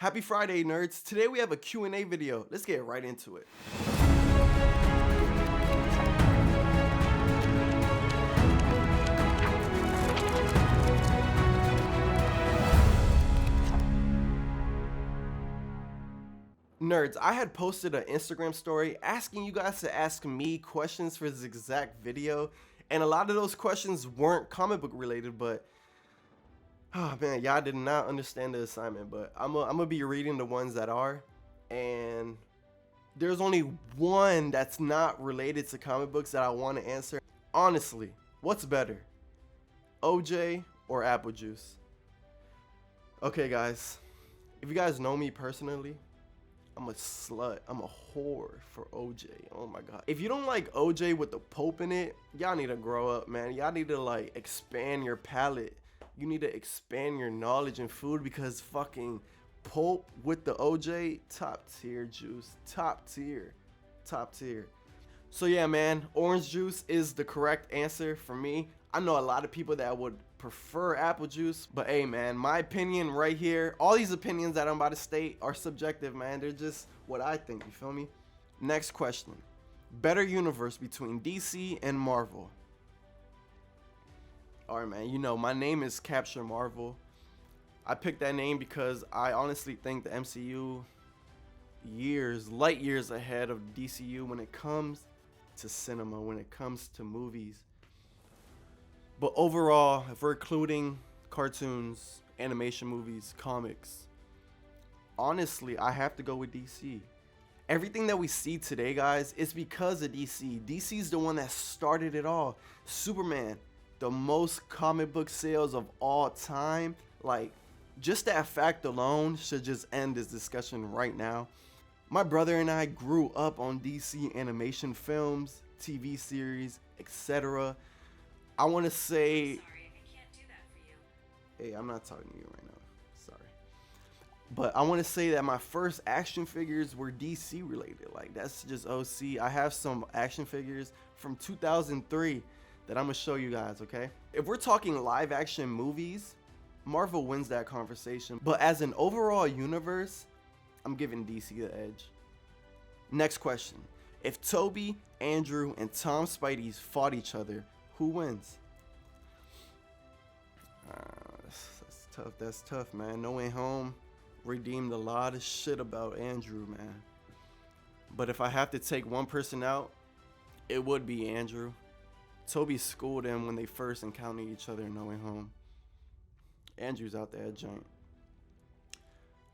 Happy Friday, nerds. Today we have a Q&A video. Let's get right into it. Nerds, I had posted an Instagram story asking you guys to ask me questions for this exact video, and a lot of those questions weren't comic book related, but oh man, y'all did not understand the assignment. But I'm gonna be reading the ones that are, and there's only one that's not related to comic books that I want to answer. Honestly, what's better, OJ or apple juice? Okay guys, if you guys know me personally, I'm a slut. I'm a whore for OJ. Oh my god. If you don't like OJ with the Pope in it, y'all need to grow up, man. Y'all need to like expand your palate. You need to expand your knowledge in food, because fucking Pope with the OJ, top tier juice. Top tier. Top tier. So yeah, man, orange juice is the correct answer for me. I know a lot of people that would prefer apple juice, but hey man, my opinion right here, all these opinions that I'm about to state are subjective, man. They're just what I think, you feel me? Next question. Better universe between DC and Marvel? Alright man, you know my name is Capture Marvel. I picked that name because I honestly think the MCU light years ahead of DCU when it comes to cinema, when it comes to movies. But overall, if we're including cartoons, animation movies, comics, honestly, I have to go with DC. Everything that we see today, guys, is because of DC. DC's the one that started it all. Superman, the most comic book sales of all time. Like, just that fact alone should just end this discussion right now. My brother and I grew up on DC animation films, TV series, etc. I want to say, sorry, I can't do that for you. hey, I'm not talking to you right now, sorry. But I want to say that my first action figures were DC related. Like, that's just OC. I have some action figures from 2003 that I'm going to show you guys, okay? If we're talking live action movies, Marvel wins that conversation. But as an overall universe, I'm giving DC the edge. Next question. If Tobey, Andrew, and Tom Spidey's fought each other, who wins? That's tough. That's tough, man. No Way Home redeemed a lot of shit about Andrew, man. But if I have to take one person out, it would be Andrew. Tobey schooled him when they first encountered each other in No Way Home. Andrew's out there, giant.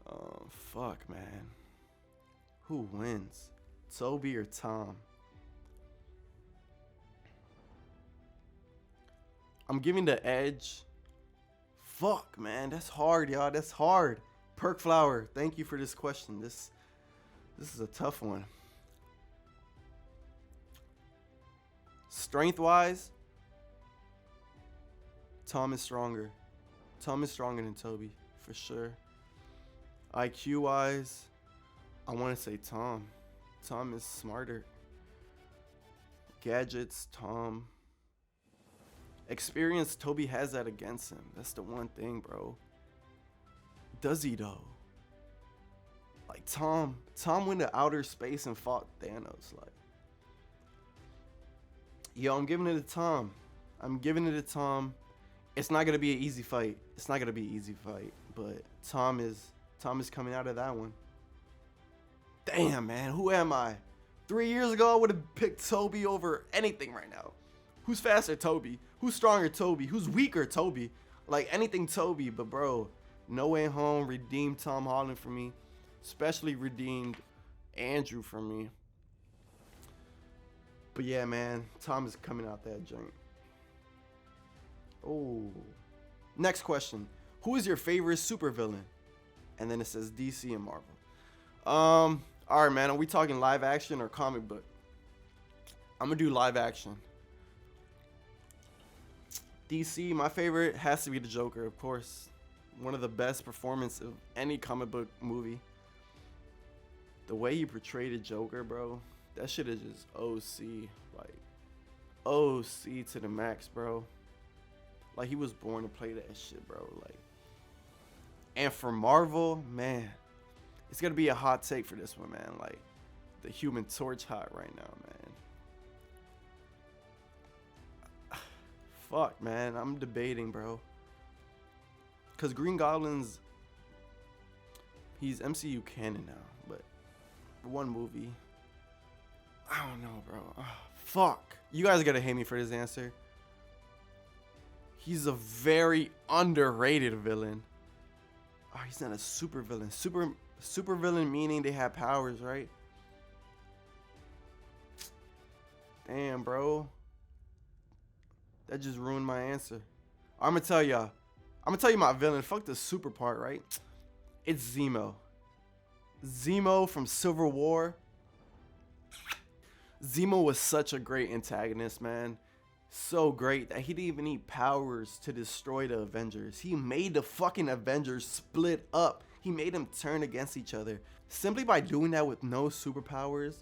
Oh, fuck, man. Who wins? Tobey or Tom? I'm giving the edge. Fuck, man, that's hard, y'all. That's hard. Perk Flower, thank you for this question. This is a tough one. Strength-wise, Tom is stronger. Tom is stronger than Tobey, for sure. IQ-wise, I want to say Tom. Tom is smarter. Gadgets, Tom. Experience, Tobey has that against him. That's the one thing, bro. Does he though? Like Tom went to outer space and fought Thanos. Like, yo, I'm giving it to Tom. I'm giving it to Tom. It's not gonna be an easy fight. It's not gonna be an easy fight. But Tom is coming out of that one. Damn, man, who am I? 3 years ago, I would have picked Tobey over anything right now. Who's faster, Tobey? Who's stronger, Tobey? Who's weaker, Tobey? Like, anything Tobey, but bro, No Way Home redeemed Tom Holland for me. Especially redeemed Andrew for me. But yeah, man, Tom is coming out that joint. Oh. Next question. Who is your favorite supervillain? And then it says DC and Marvel. Alright, man, are we talking live action or comic book? I'm gonna do live action. DC, my favorite has to be the Joker, of course. One of the best performances of any comic book movie. The way he portrayed the Joker, bro, that shit is just OC. Like, OC to the max, bro. Like, he was born to play that shit, bro. Like, and for Marvel, man, It's gonna be a hot take for this one, man. Like, the Human Torch hot right now, man. Fuck, man. I'm debating, bro. Cause Green Goblin's, he's MCU canon now, but one movie. I don't know, bro. Fuck. You guys gotta hate me for this answer. He's a very underrated villain. Oh, he's not a super villain. Super villain meaning they have powers, right? Damn, bro. That just ruined my answer. I'm gonna tell y'all. I'm gonna tell you my villain. Fuck the super part, right? It's Zemo. Zemo from Civil War. Zemo was such a great antagonist, man. So great that he didn't even need powers to destroy the Avengers. He made the fucking Avengers split up. He made them turn against each other. Simply by doing that with no superpowers,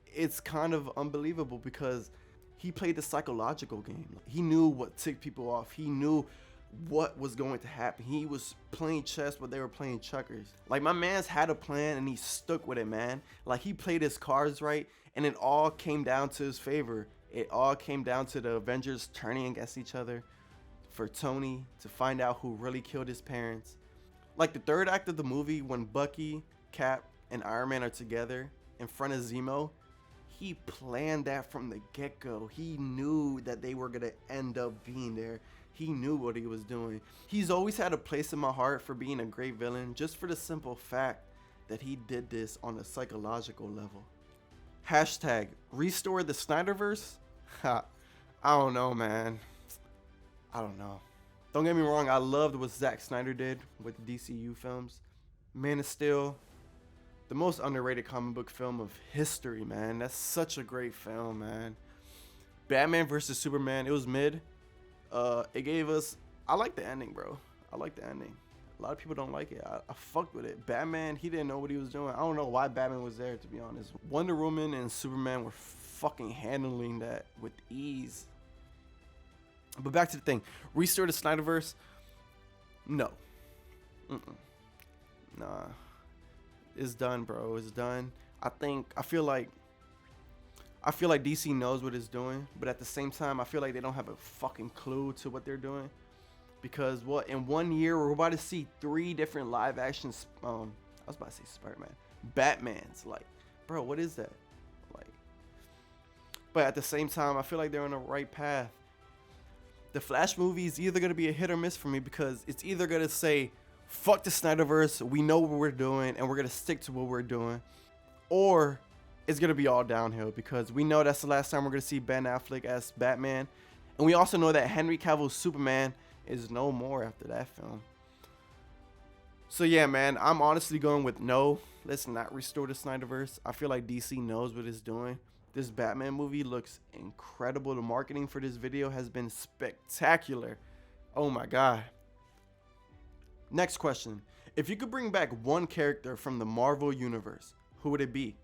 it's kind of unbelievable because he played the psychological game. He knew what ticked people off. He knew what was going to happen. He was playing chess, but they were playing checkers. Like, my man's had a plan and he stuck with it, man. Like, he played his cards right, and it all came down to his favor. It all came down to the Avengers turning against each other for Tony to find out who really killed his parents. Like, the third act of the movie, when Bucky, Cap, and Iron Man are together in front of Zemo, he planned that from the get-go. He knew that they were gonna end up being there. He knew what he was doing. He's always had a place in my heart for being a great villain, just for the simple fact that he did this on a psychological level. Hashtag restore the Snyderverse. Ha, I don't know, man. I don't know. Don't get me wrong, I loved what Zack Snyder did with the DCU films. Man of Steel, the most underrated comic book film of history, man. That's such a great film, man. Batman versus Superman, it was mid. It gave us, I like the ending, bro. I like the ending. A lot of people don't like it. I fucked with it. Batman, he didn't know what he was doing. I don't know why Batman was there, to be honest. Wonder Woman and Superman were fucking handling that with ease. But back to the thing. Restore the Snyderverse? No. Nah. It's done, bro. It's done. I feel like DC knows what it's doing, but at the same time, I feel like they don't have a fucking clue to what they're doing. Because in 1 year, we're about to see 3 different live action, I was about to say Spider-Man, Batmans. Like, bro, what is that? Like, but at the same time, I feel like they're on the right path. The Flash movie is either going to be a hit or miss for me, because it's either going to say, fuck the Snyderverse, we know what we're doing, and we're going to stick to what we're doing. Or it's going to be all downhill, because we know that's the last time we're going to see Ben Affleck as Batman. And we also know that Henry Cavill's Superman is no more after that film. So yeah, man, I'm honestly going with no. Let's not restore the Snyderverse. I feel like DC knows what it's doing. This Batman movie looks incredible. The marketing for this video has been spectacular. Oh my god. Next question. If you could bring back one character from the Marvel universe, who would it be?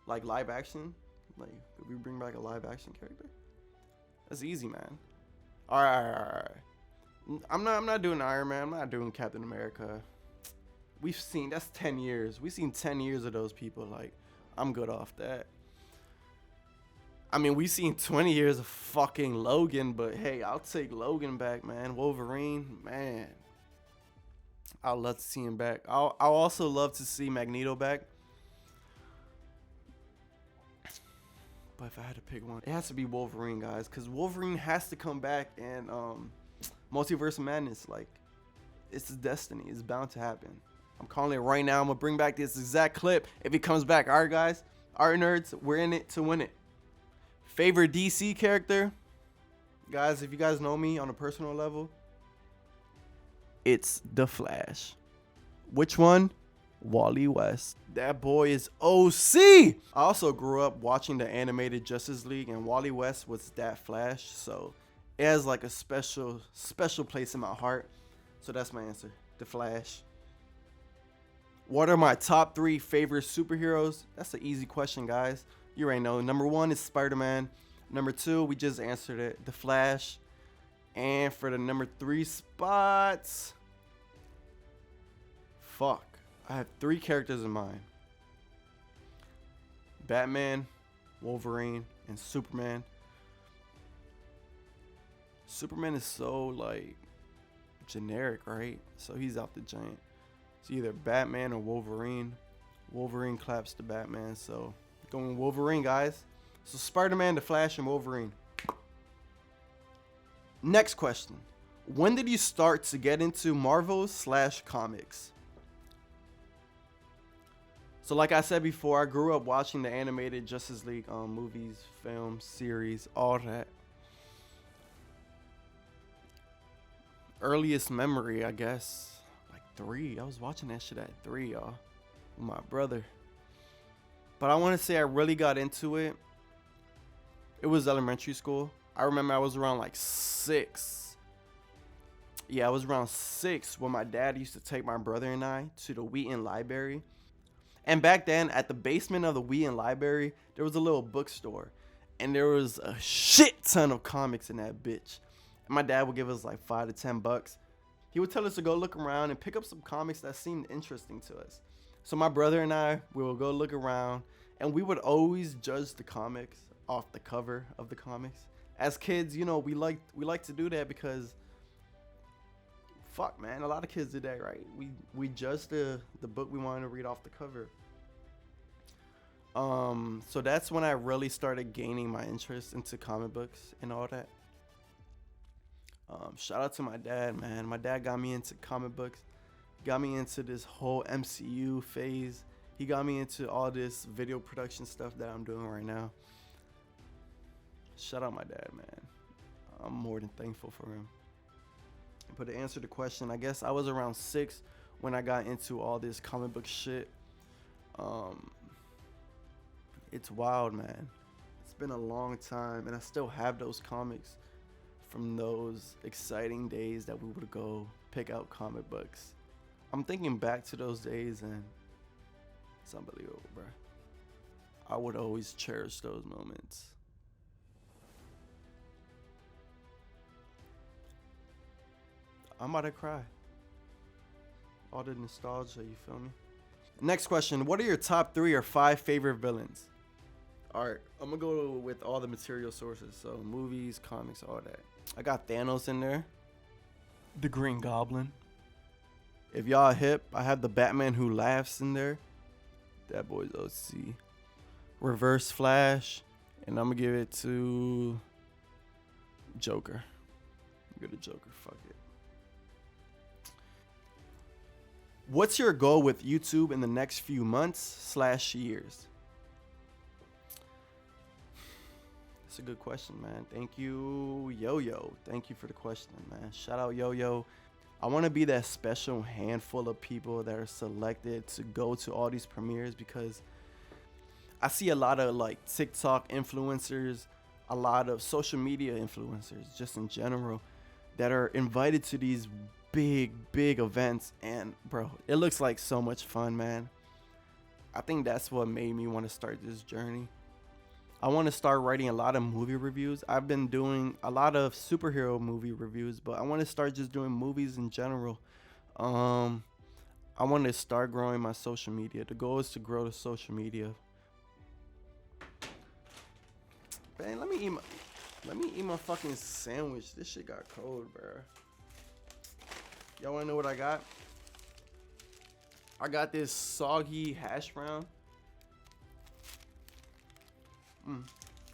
Like live action? Like, could we bring back a live action character? That's easy, man. All right. I'm not doing Iron Man. I'm not doing Captain America. We've seen, that's 10 years. We've seen 10 years of those people. Like, I'm good off that. I mean, we've seen 20 years of fucking Logan, but hey, I'll take Logan back, man. Wolverine, man. I'd love to see him back. I'll also love to see Magneto back. But if I had to pick one, it has to be Wolverine, guys, because Wolverine has to come back in Multiverse of Madness. Like, it's his destiny. It's bound to happen. I'm calling it right now. I'm going to bring back this exact clip if he comes back. All right, guys. All right, nerds. We're in it to win it. Favorite DC character? Guys, if you guys know me on a personal level, it's The Flash. Which one? Wally West. That boy is OC. I also grew up watching the animated Justice League, and Wally West was that Flash, so it has like a special place in my heart. So that's my answer, The Flash. What are my top 3 favorite superheroes? That's an easy question, guys. You already know. Number 1 is Spider-Man. Number 2, we just answered it, The Flash. And for the number 3 spots, fuck. I have 3 characters in mind: Batman, Wolverine, and Superman. Superman is so like generic, right? So he's out the joint. It's either Batman or Wolverine. Wolverine claps to Batman, so going Wolverine, guys. So Spider-Man, The Flash, and Wolverine. Next question. When did you start to get into Marvel/comics? So like I said before, I grew up watching the animated Justice League movies, films, series, all that. Earliest memory, I guess, like 3. I was watching that shit at 3, y'all, with my brother. But I want to say I really got into it. It was elementary school. I remember I was around like 6. Yeah, I was around 6 when my dad used to take my brother and I to the Wheaton Library. And back then, at the basement of the Wheaton Library, there was a little bookstore. And there was a shit ton of comics in that bitch. And my dad would give us like $5 to $10. He would tell us to go look around and pick up some comics that seemed interesting to us. So my brother and I, we would go look around. And we would always judge the comics off the cover of the comics. As kids, you know, we like to do that because, fuck, man, a lot of kids did that, right? We judged the book we wanted to read off the cover. So that's when I really started gaining my interest into comic books and all that. Shout out to my dad, man. My dad got me into comic books, got me into this whole MCU phase. He got me into all this video production stuff that I'm doing right now. Shout out my dad, man. I'm more than thankful for him. But to answer the question, I guess I was around 6 when I got into all this comic book shit. It's wild, man. It's been a long time, and I still have those comics from those exciting days that we would go pick out comic books. I'm thinking back to those days, and it's unbelievable, bro. I would always cherish those moments. I'm about to cry. All the nostalgia, you feel me? Next question. What are your top 3 or 5 favorite villains? Alright, I'm gonna go with all the material sources. So movies, comics, all that. I got Thanos in there. The Green Goblin. If y'all hip, I have the Batman Who Laughs in there. That boy's OC. Reverse Flash. And I'm gonna give it to Joker. Go to Joker, fuck it. What's your goal with YouTube in the next few months/years? That's a good question, man. Thank you, Yo-Yo. Thank you for the question, man. Shout out, Yo-Yo. I want to be that special handful of people that are selected to go to all these premieres, because I see a lot of like TikTok influencers, a lot of social media influencers just in general that are invited to these big events, and bro, it looks like so much fun, man. I think that's what made me want to start this journey. I want to start writing a lot of movie reviews. I've been doing a lot of superhero movie reviews, but I want to start just doing movies in general. I want to start growing my social media. The goal is to grow the social media. Man, let me eat my fucking sandwich. This shit got cold, bro. Y'all wanna know what I got? I got this soggy hash brown.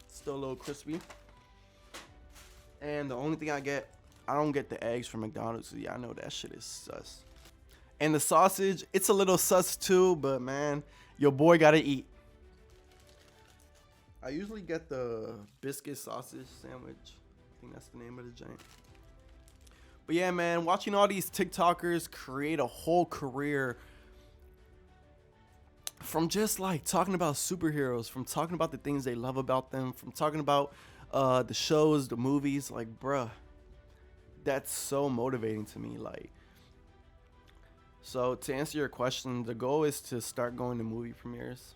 Still a little crispy. And the only thing I don't get the eggs from McDonald's. So yeah, I know that shit is sus. And the sausage, it's a little sus too, but man, your boy gotta eat. I usually get the biscuit sausage sandwich. I think that's the name of the joint. But yeah, man, watching all these TikTokers create a whole career from just like talking about superheroes, from talking about the things they love about them, from talking about the shows, the movies, like, bruh, that's so motivating to me. Like, so to answer your question, the goal is to start going to movie premieres,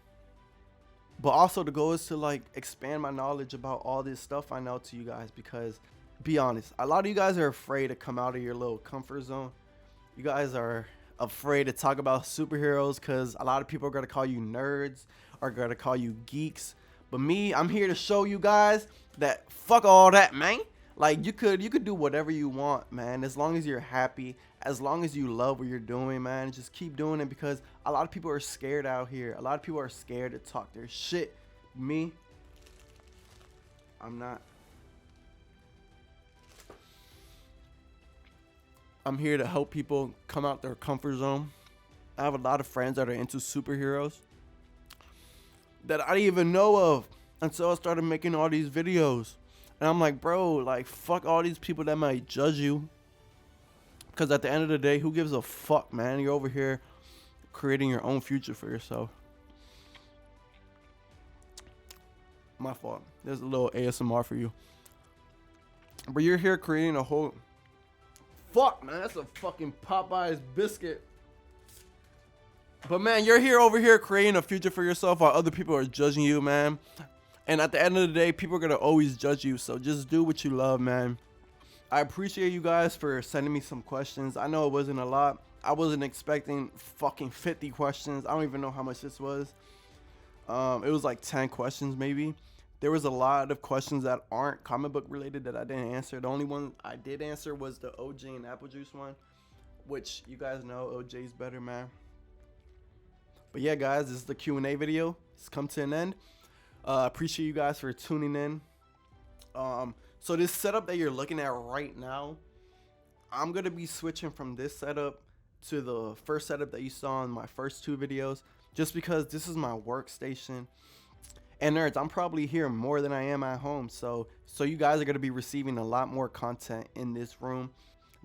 but also the goal is to like expand my knowledge about all this stuff I know to you guys, because be honest, a lot of you guys are afraid to come out of your little comfort zone. You guys are afraid to talk about superheroes because a lot of people are going to call you nerds or going to call you geeks. But me, I'm here to show you guys that fuck all that, man. Like, you could do whatever you want, man, as long as you're happy, as long as you love what you're doing, man. Just keep doing it, because a lot of people are scared out here. A lot of people are scared to talk their shit. Me, I'm not. I'm here to help people come out their comfort zone. I have a lot of friends that are into superheroes that I didn't even know of until I started making all these videos. And I'm like, bro, like, fuck all these people that might judge you. Because at the end of the day, who gives a fuck, man? You're over here creating your own future for yourself. My fault. There's a little ASMR for you. But you're here creating a whole... Fuck, man, that's a fucking Popeye's biscuit. But, man, you're here over here creating a future for yourself while other people are judging you, man. And at the end of the day, people are going to always judge you. So just do what you love, man. I appreciate you guys for sending me some questions. I know it wasn't a lot. I wasn't expecting fucking 50 questions. I don't even know how much this was. It was like 10 questions maybe. There was a lot of questions that aren't comic book related that I didn't answer. The only one I did answer was the OJ and apple juice one, which you guys know OJ's better, man. But yeah, guys, this is the Q&A video. It's come to an end. Appreciate you guys for tuning in. So this setup that you're looking at right now, I'm gonna be switching from this setup to the first setup that you saw in my first two videos, just because this is my workstation. And nerds, I'm probably here more than I am at home, so you guys are gonna be receiving a lot more content in this room.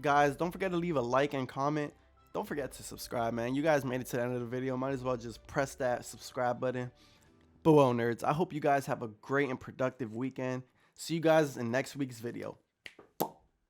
Guys, don't forget to leave a like and comment. Don't forget to subscribe, man. You guys made it to the end of the video. Might as well just press that subscribe button. But well, nerds, I hope you guys have a great and productive weekend. See you guys in next week's video.